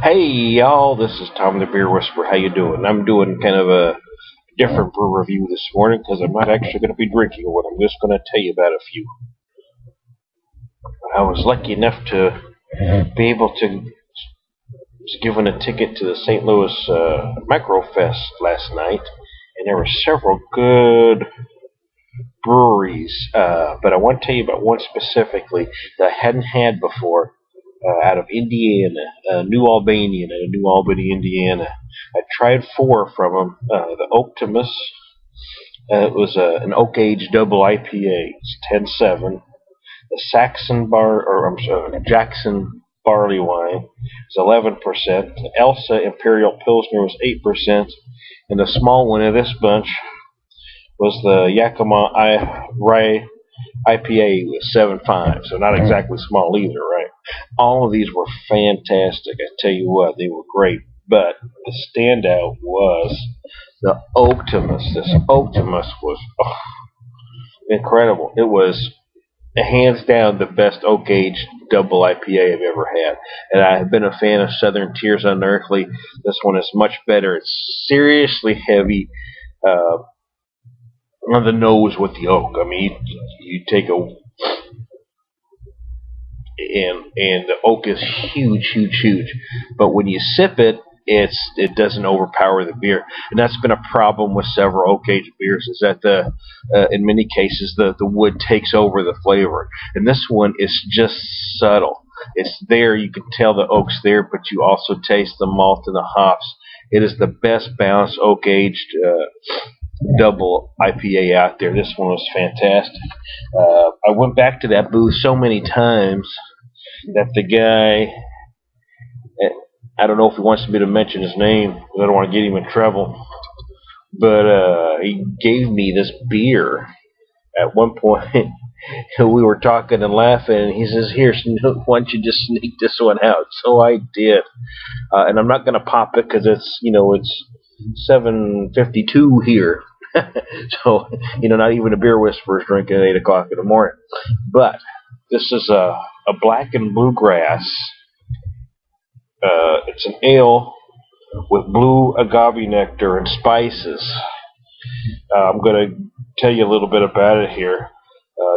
Hey y'all, this is Tom the Beer Whisperer. How you doing? I'm doing kind of a different brew review this morning because I'm not actually going to be drinking one. I'm just going to tell you about a few. I was lucky enough to be able to was given a ticket to the St. Louis Microfest last night, and there were several good breweries, but I want to tell you about one specifically that I hadn't had before. Out of Indiana, New Albanian, in New Albany, Indiana. I tried four from them. The Oaktimus, it was an oak aged double IPA. It's 10.7. The Jaxon barley wine is 11%. The Elsa Imperial Pilsner was 8%, and the small one of this bunch was the Yakima Rye IPA was 7.5, so not exactly small either, right? All of these were fantastic. I tell you what, they were great. But the standout was the Oaktimus. This Oaktimus was incredible. It was hands down the best oak-aged double IPA I've ever had. And I have been a fan of Southern Tears Unearthly. This one is much better. It's seriously heavy. On the nose with the oak. I mean, you take and the oak is huge. But when you sip it, it doesn't overpower the beer, and that's been a problem with several oak aged beers. Is that in many cases the wood takes over the flavor, and this one is just subtle. It's there. You can tell the oak's there, but you also taste the malt and the hops. It is the best balanced oak aged double IPA out there. This one was fantastic. I went back to that booth so many times that the guy, I don't know if he wants me to mention his name because I don't want to get him in trouble, but he gave me this beer at one point. We were talking and laughing, and he says, "Here, why don't you just sneak this one out?" So I did, and I'm not going to pop it because it's 7:52 here. So, not even a beer whisperer is drinking at 8 o'clock in the morning. But this is a black and bluegrass. It's an ale with blue agave nectar and spices. I'm going to tell you a little bit about it here.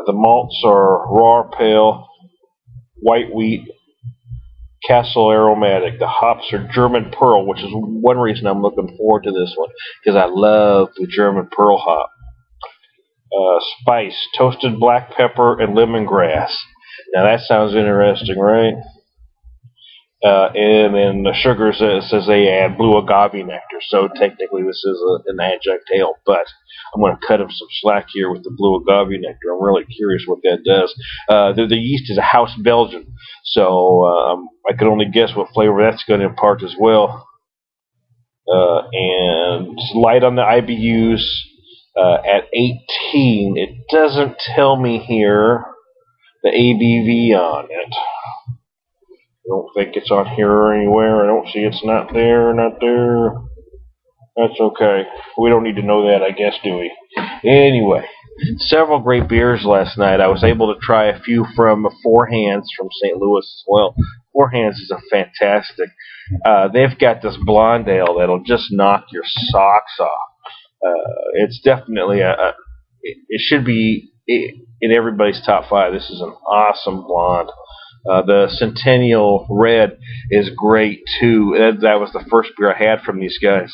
The malts are raw pale, white wheat, Castle Aromatic. The hops are German Pearl, which is one reason I'm looking forward to this one, because I love the German Pearl hop. Spice, toasted black pepper and lemongrass. Now that sounds interesting, right? And then the sugars, it says they add blue agave nectar, so technically this is an adjunct ale, but I'm going to cut them some slack here with the blue agave nectar. I'm really curious what that does. The yeast is a house Belgian, so I could only guess what flavor that's going to impart as well. And it's light on the IBUs at 18. It doesn't tell me here the ABV on it. I don't think it's on here anywhere. I don't see it's not there. That's okay. We don't need to know that, I guess, do we? Anyway, several great beers last night. I was able to try a few from Four Hands from St. Louis as well. Four Hands is a fantastic. They've got this blonde ale that'll just knock your socks off. It's definitely it should be in everybody's top 5. This is an awesome blonde. The Centennial Red is great too. That was the first beer I had from these guys,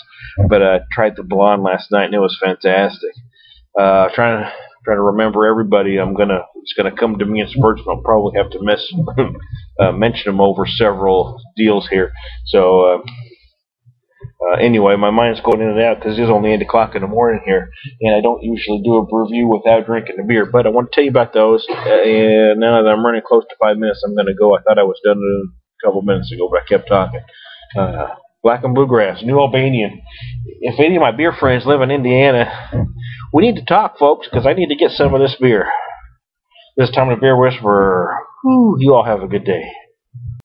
but I tried the blonde last night and it was fantastic. Trying to remember everybody. It's gonna come to me in spurts, and I'll probably have to mention them over several deals here. So anyway, my mind's going in and out because it's only 8 o'clock in the morning here, and I don't usually do a review without drinking a beer. But I want to tell you about those, and now that I'm running close to 5 minutes, I'm going to go. I thought I was done a couple minutes ago, but I kept talking. Black and Bluegrass, New Albanian. If any of my beer friends live in Indiana, we need to talk, folks, because I need to get some of this beer. This time the Beer Whisperer. You all have a good day.